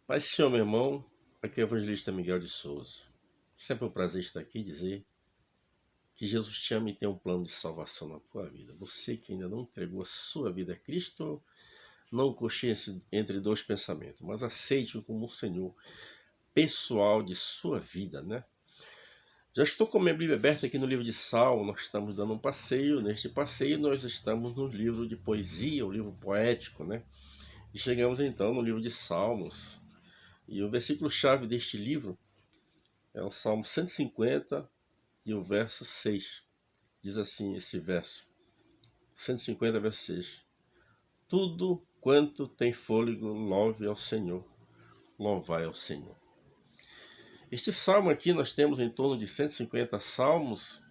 Paz, Senhor, meu irmão, aqui é o evangelista Miguel de Souza. Sempre um prazer estar aqui e dizer que Jesus te ama e tem um plano de salvação na tua vida. Você que ainda não entregou a sua vida a Cristo, não cocheie entre dois pensamentos, mas aceite-o como o Senhor pessoal de sua vida, né? Já estou com a minha Bíblia aberta aqui no livro de Salmo, nós estamos dando um passeio. Neste passeio nós estamos no livro de poesia, o livro poético, né? E chegamos então no livro de Salmos. E o versículo-chave deste livro é o Salmo 150 e o verso 6. Diz assim esse verso, 150, verso 6. Tudo quanto tem fôlego, louve ao Senhor, louvai ao Senhor. Este salmo aqui, nós temos em torno de 150 salmos.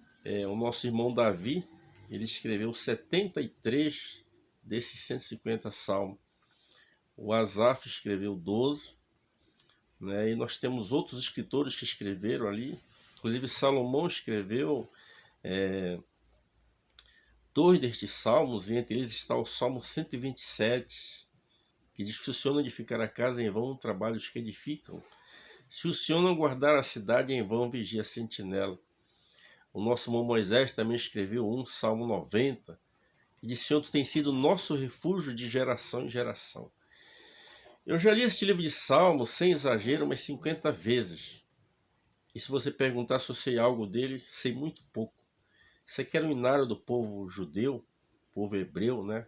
O nosso irmão Davi, ele escreveu 73 desses 150 salmos. O Asaf escreveu 12, né? E nós temos outros escritores que escreveram ali. Inclusive Salomão escreveu 2 destes salmos, e entre eles está o Salmo 127, que diz que se o Senhor não edificar a casa, em vão trabalham os que edificam. Se o Senhor não guardar a cidade, em vão vigia a sentinela. O nosso irmão Moisés também escreveu Salmo 90, que diz: Senhor, tu tens sido nosso refúgio de geração em geração. Eu já li este livro de Salmos, sem exagero, umas 50 vezes. E se você perguntar se eu sei algo dele, sei muito pouco. Isso aqui era um inário do povo judeu, povo hebreu, né?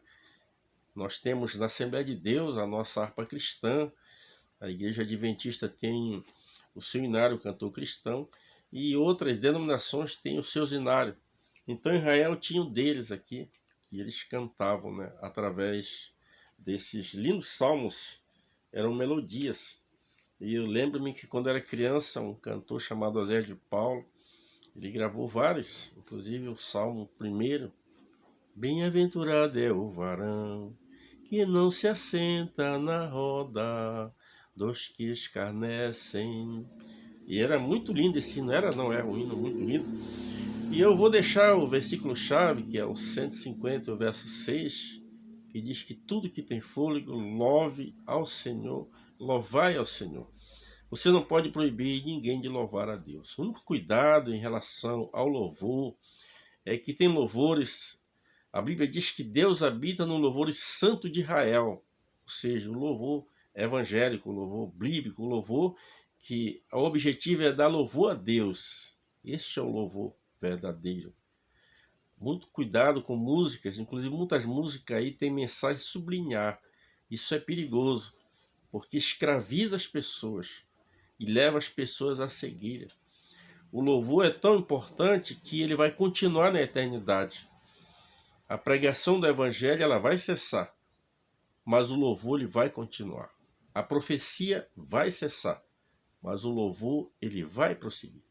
Nós temos na Assembleia de Deus a nossa harpa cristã, a Igreja Adventista tem o seu inário cantor cristão, e outras denominações têm o seu inário. Então Israel tinha um deles aqui, e eles cantavam, né? Através desses lindos salmos, eram melodias. E eu lembro-me que quando era criança, um cantor chamado Osés de Paulo, ele gravou vários, inclusive o Salmo 1. Bem-aventurado é o varão que não se assenta na roda dos que escarnecem. E era muito lindo esse hino, não é um hino muito lindo. E eu vou deixar o versículo-chave, que é o 150, o verso 6, que diz que tudo que tem fôlego, louve ao Senhor, louvai ao Senhor. Você não pode proibir ninguém de louvar a Deus. O único cuidado em relação ao louvor é que tem louvores. A Bíblia diz que Deus habita no louvor santo de Israel, ou seja, o louvor evangélico, o louvor bíblico, o louvor que o objetivo é dar louvor a Deus. Este é o louvor verdadeiro. Muito cuidado com músicas, inclusive muitas músicas aí têm mensagem sublinhar. Isso é perigoso, porque escraviza as pessoas e leva as pessoas à cegueira. O louvor é tão importante que ele vai continuar na eternidade. A pregação do evangelho ela vai cessar, mas o louvor ele vai continuar. A profecia vai cessar, mas o louvor ele vai prosseguir.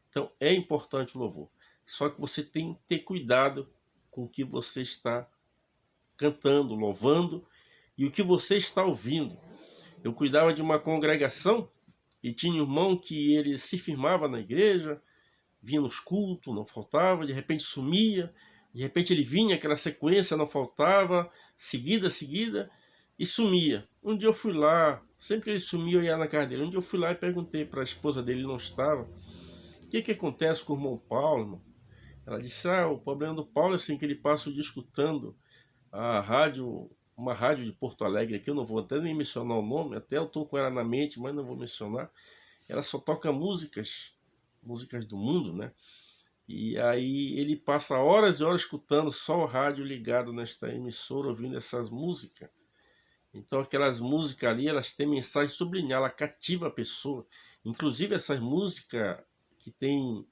Então é importante o louvor. Só que você tem que ter cuidado com o que você está cantando, louvando e o que você está ouvindo. Eu cuidava de uma congregação e tinha um irmão que ele se firmava na igreja, vinha nos cultos, não faltava, de repente sumia, de repente ele vinha, aquela sequência não faltava, seguida, e sumia. Um dia eu fui lá, sempre que ele sumia eu ia na casa dele, um dia eu fui lá e perguntei para a esposa dele, ele não estava, o que acontece com o irmão Paulo, irmão? Ela disse, o problema do Paulo é assim, que ele passa o dia escutando a rádio, uma rádio de Porto Alegre aqui, eu não vou até nem mencionar o nome, até eu estou com ela na mente, mas não vou mencionar. Ela só toca músicas do mundo, né? E aí ele passa horas e horas escutando só o rádio ligado nesta emissora, ouvindo essas músicas. Então aquelas músicas ali, elas têm mensagem sublinhar, ela cativa a pessoa. Inclusive essas músicas que tem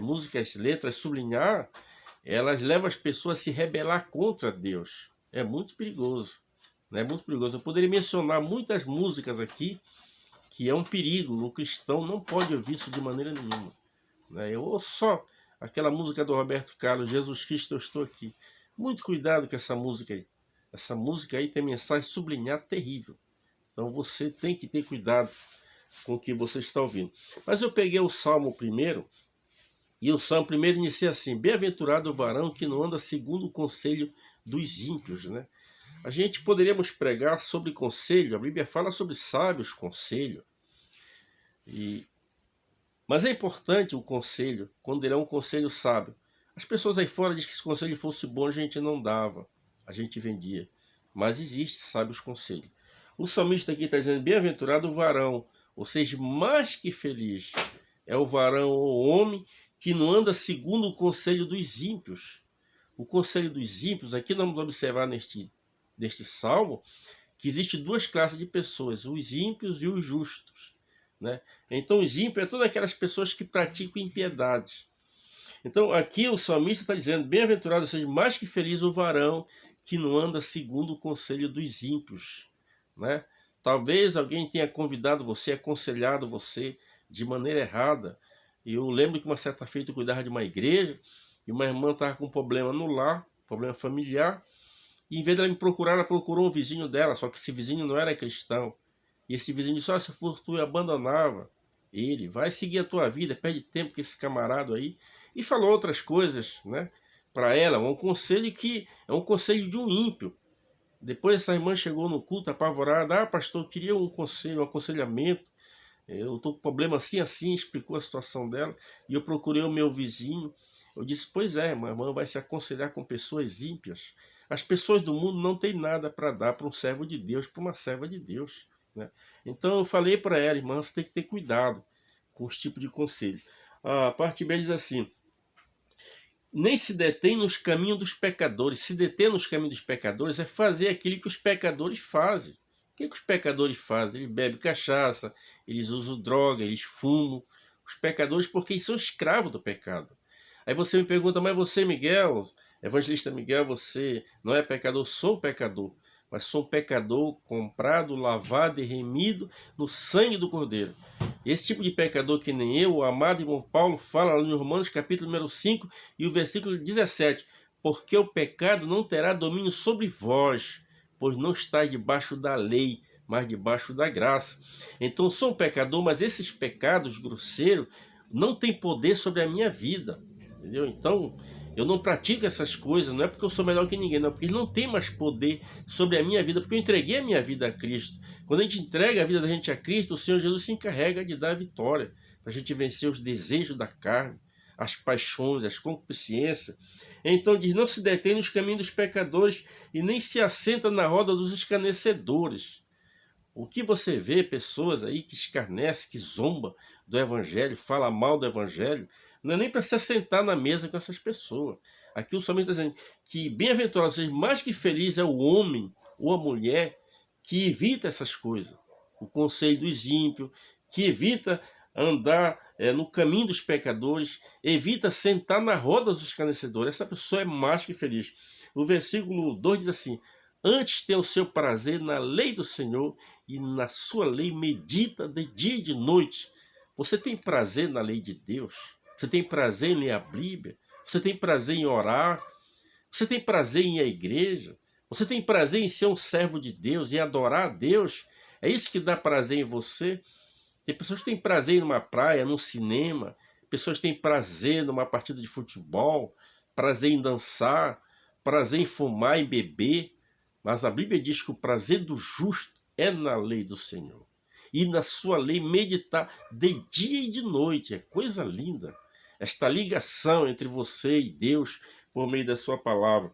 músicas, letras sublinhar, elas levam as pessoas a se rebelar contra Deus. É muito perigoso, né? É muito perigoso. Eu poderia mencionar muitas músicas aqui que é um perigo. O cristão não pode ouvir isso de maneira nenhuma, né? Eu ouço só aquela música do Roberto Carlos, Jesus Cristo, eu estou aqui. Muito cuidado com essa música aí. Essa música aí tem mensagem sublinhar terrível. Então você tem que ter cuidado com o que você está ouvindo. Mas eu peguei o Salmo 1, e o Salmo 1 inicia assim: Bem-aventurado o varão que não anda segundo o conselho dos ímpios, né? A gente poderíamos pregar sobre conselho, a Bíblia fala sobre sábios conselho, e mas é importante o conselho, quando ele é um conselho sábio. As pessoas aí fora dizem que se o conselho fosse bom, a gente não dava, a gente vendia. Mas existe sábios conselhos. O salmista aqui está dizendo, bem-aventurado o varão, ou seja, mais que feliz é o varão ou homem que não anda segundo o conselho dos ímpios. O conselho dos ímpios, aqui nós vamos observar neste salmo, que existe duas classes de pessoas, os ímpios e os justos, né? Então os ímpios é todas aquelas pessoas que praticam impiedade. Então aqui o salmista está dizendo, bem-aventurado seja mais que feliz o varão que não anda segundo o conselho dos ímpios, né? Talvez alguém tenha convidado você, aconselhado você de maneira errada. Eu lembro que uma certa feita eu cuidava de uma igreja e uma irmã estava com um problema no lar, problema familiar, e em vez dela me procurar, ela procurou um vizinho dela, só que esse vizinho não era cristão. E esse vizinho disse, se fosse tu, eu abandonava ele, vai seguir a tua vida, perde tempo com esse camarada aí. E falou outras coisas, né, para ela, um conselho que é um conselho de um ímpio. Depois essa irmã chegou no culto apavorada, pastor, eu queria um conselho, um aconselhamento, eu estou com problema assim, assim, explicou a situação dela, e eu procurei o meu vizinho. Eu disse, pois é, minha irmã vai se aconselhar com pessoas ímpias. As pessoas do mundo não têm nada para dar para um servo de Deus, para uma serva de Deus, né? Então eu falei para ela, irmã, você tem que ter cuidado com esse tipo de conselho. A parte B diz assim, nem se detém nos caminhos dos pecadores. Se deter nos caminhos dos pecadores é fazer aquilo que os pecadores fazem. O que os pecadores fazem? Eles bebem cachaça, eles usam droga, eles fumam. Os pecadores, porque eles são escravos do pecado. Aí você me pergunta, mas você, Miguel, evangelista Miguel, você não é pecador? Sou um pecador, mas sou um pecador comprado, lavado e remido no sangue do Cordeiro. Esse tipo de pecador que nem eu, o amado irmão Paulo fala lá em Romanos capítulo número 5 e o versículo 17, porque o pecado não terá domínio sobre vós, pois não estáis debaixo da lei, mas debaixo da graça. Então sou um pecador, mas esses pecados grosseiros não têm poder sobre a minha vida, entendeu? Então eu não pratico essas coisas, não é porque eu sou melhor que ninguém, não, porque ele não tem mais poder sobre a minha vida, porque eu entreguei a minha vida a Cristo. Quando a gente entrega a vida da gente a Cristo, o Senhor Jesus se encarrega de dar a vitória, para a gente vencer os desejos da carne, as paixões, as concupiscências. Então diz, não se detém nos caminhos dos pecadores e nem se assenta na roda dos escarnecedores. O que você vê, pessoas aí que escarnecem, que zombam do Evangelho, fala mal do Evangelho, não é nem para se assentar na mesa com essas pessoas. Aqui o salmista está dizendo que bem-aventurado, seja mais que feliz é o homem ou a mulher que evita essas coisas. O conselho dos ímpios, que evita andar no caminho dos pecadores, evita sentar na roda dos escarnecedores. Essa pessoa é mais que feliz. O versículo 2 diz assim, antes tem o seu prazer na lei do Senhor e na sua lei medita de dia e de noite. Você tem prazer na lei de Deus? Você tem prazer em ler a Bíblia? Você tem prazer em orar? Você tem prazer em ir à igreja? Você tem prazer em ser um servo de Deus, em adorar a Deus? É isso que dá prazer em você? Tem pessoas que têm prazer em ir numa praia, num cinema. Pessoas que têm prazer numa partida de futebol, prazer em dançar, prazer em fumar, em beber. Mas a Bíblia diz que o prazer do justo é na lei do Senhor. E na sua lei meditar de dia e de noite. É coisa linda. Esta ligação entre você e Deus por meio da sua palavra.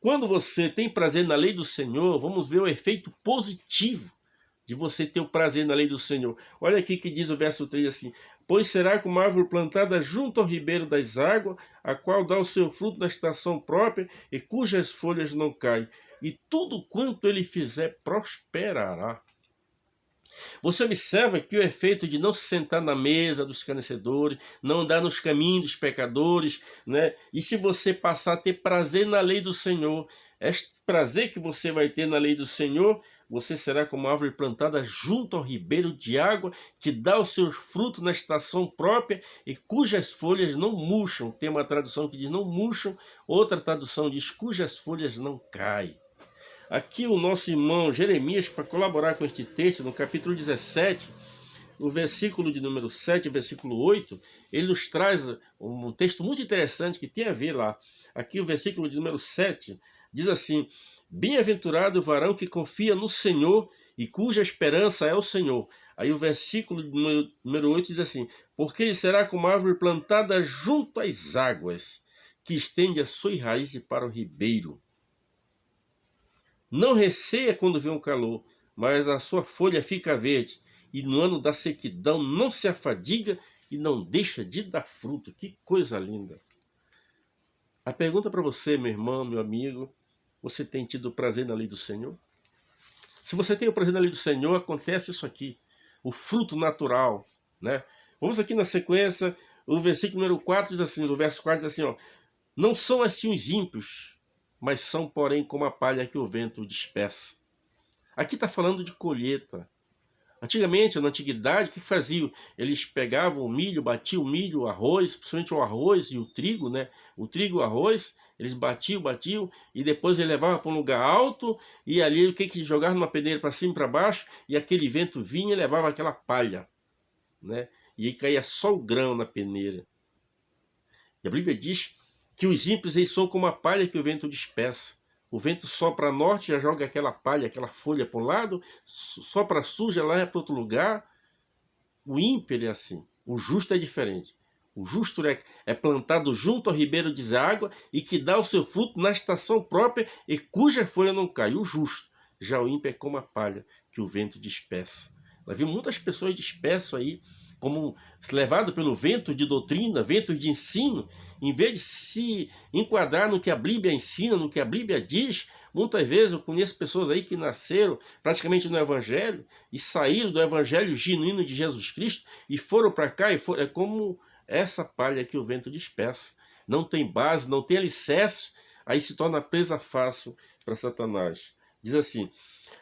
Quando você tem prazer na lei do Senhor, vamos ver o efeito positivo de você ter o prazer na lei do Senhor. Olha aqui que diz o verso 3 assim, pois será como árvore plantada junto ao ribeiro das águas, a qual dá o seu fruto na estação própria e cujas folhas não caem, e tudo quanto ele fizer prosperará. Você observa que o efeito de não se sentar na mesa dos escarnecedores, não andar nos caminhos dos pecadores, né? E se você passar a ter prazer na lei do Senhor, este prazer que você vai ter na lei do Senhor, você será como árvore plantada junto ao ribeiro de água, que dá os seus frutos na estação própria e cujas folhas não murcham. Tem uma tradução que diz não murcham, outra tradução diz cujas folhas não caem. Aqui o nosso irmão Jeremias, para colaborar com este texto, no capítulo 17, o versículo de número 7, versículo 8, ele nos traz um texto muito interessante que tem a ver lá. Aqui o versículo de número 7 Diz assim: bem-aventurado o varão que confia no Senhor e cuja esperança é o Senhor. Aí o versículo número 8 diz assim: porque ele será como árvore plantada junto às águas, que estende a sua raiz para o ribeiro. Não receia quando vem o calor, mas a sua folha fica verde, e no ano da sequidão não se afadiga e não deixa de dar fruto. Que coisa linda! A pergunta para você, meu irmão, meu amigo: você tem tido prazer na lei do Senhor? Se você tem o prazer na lei do Senhor, acontece isso aqui, o fruto natural, né? Vamos aqui na sequência, o versículo número 4 diz assim, do verso 4 diz assim, ó: não são assim os ímpios, mas são, porém, como a palha que o vento dispersa. Aqui está falando de colheita. Antigamente, na antiguidade, o que faziam? Eles pegavam o milho, batiam o milho, o arroz, principalmente o arroz e o trigo, né? O trigo e o arroz, eles batiam, e depois eles levavam para um lugar alto, e ali o que jogavam numa peneira para cima e para baixo, e aquele vento vinha e levava aquela palha, né? E aí caía só o grão na peneira. E a Bíblia diz que os ímpios eles são como a palha que o vento dispersa. O vento sopra a norte, já joga aquela palha, aquela folha para um lado, sopra suja lá para outro lugar. O ímpio é assim, o justo é diferente. O justo é plantado junto ao ribeiro de água e que dá o seu fruto na estação própria e cuja folha não cai. O justo. Já o ímpio é como a palha que o vento dispersa. Nós vimos muitas pessoas dispersas aí, como levado pelo vento de doutrina, vento de ensino, em vez de se enquadrar no que a Bíblia ensina, no que a Bíblia diz. Muitas vezes eu conheço pessoas aí que nasceram praticamente no Evangelho e saíram do Evangelho genuíno de Jesus Cristo e foram para cá e foram, é como essa palha que o vento dispersa. Não tem base, não tem alicerce, aí se torna presa fácil para Satanás. Diz assim,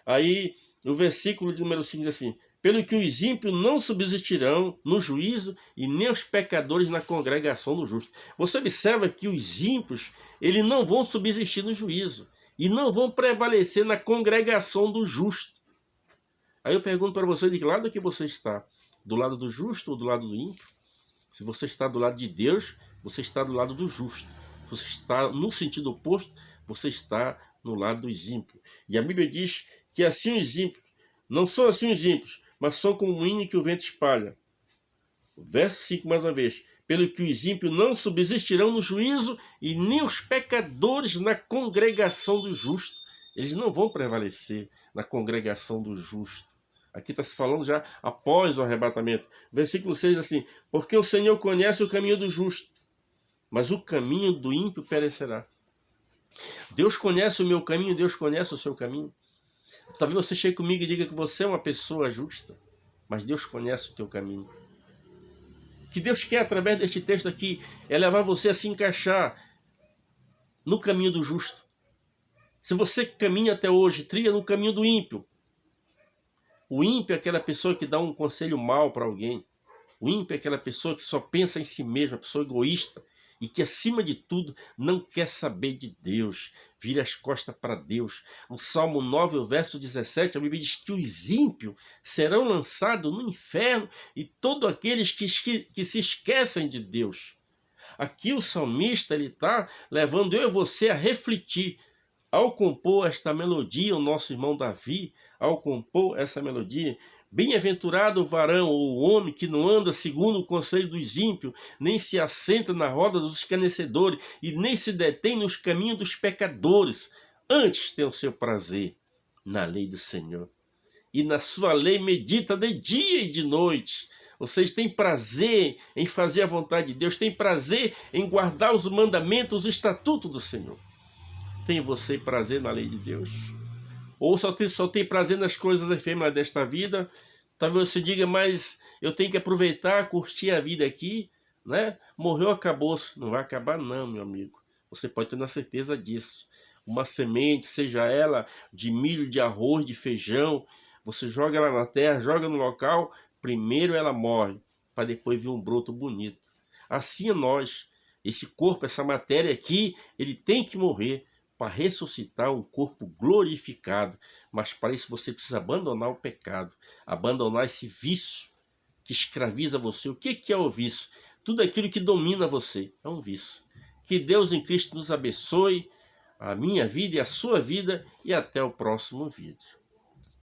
aí o versículo de número 5 diz assim: pelo que os ímpios não subsistirão no juízo e nem os pecadores na congregação do justo. Você observa que os ímpios eles não vão subsistir no juízo e não vão prevalecer na congregação do justo. Aí eu pergunto para você, de que lado que você está? Do lado do justo ou do lado do ímpio? Se você está do lado de Deus, você está do lado do justo. Se você está no sentido oposto, você está no lado dos ímpios. E a Bíblia diz que assim os ímpios, não são assim os ímpios, mas são como um moinho que o vento espalha. Verso 5 mais uma vez: pelo que os ímpios não subsistirão no juízo e nem os pecadores na congregação do justo. Eles não vão prevalecer na congregação do justo. Aqui está se falando já após o arrebatamento. Versículo 6 assim: porque o Senhor conhece o caminho do justo, mas o caminho do ímpio perecerá. Deus conhece o meu caminho, Deus conhece o seu caminho. Talvez você chegue comigo e diga que você é uma pessoa justa, mas Deus conhece o teu caminho. O que Deus quer através deste texto aqui é levar você a se encaixar no caminho do justo. Se você caminha até hoje, trilha no caminho do ímpio. O ímpio é aquela pessoa que dá um conselho mau para alguém. O ímpio é aquela pessoa que só pensa em si mesma, pessoa egoísta, e que, acima de tudo, não quer saber de Deus, vira as costas para Deus. No Salmo 9, o verso 17, a Bíblia diz que os ímpios serão lançados no inferno e todos aqueles que se esquecem de Deus. Aqui o salmista está levando eu e você a refletir. Ao compor esta melodia, o nosso irmão Davi, ao compor essa melodia: bem-aventurado o varão ou o homem que não anda segundo o conselho dos ímpios, nem se assenta na roda dos escarnecedores, e nem se detém nos caminhos dos pecadores. Antes tem o seu prazer na lei do Senhor, e na sua lei medita de dia e de noite. Vocês têm prazer em fazer a vontade de Deus, têm prazer em guardar os mandamentos, os estatutos do Senhor. Tem você prazer na lei de Deus? Ou só tem prazer nas coisas efêmeras desta vida? Talvez você diga, mas eu tenho que aproveitar, curtir a vida aqui, né? Morreu, acabou-se. Não vai acabar não, meu amigo. Você pode ter na certeza disso. Uma semente, seja ela de milho, de arroz, de feijão, você joga ela na terra, joga no local, primeiro ela morre, para depois vir um broto bonito. Assim é nós. Esse corpo, essa matéria aqui, ele tem que morrer para ressuscitar um corpo glorificado. Mas para isso você precisa abandonar o pecado, abandonar esse vício que escraviza você. O que é o vício? Tudo aquilo que domina você é um vício. Que Deus em Cristo nos abençoe. a minha vida e a sua vida, e até o próximo vídeo.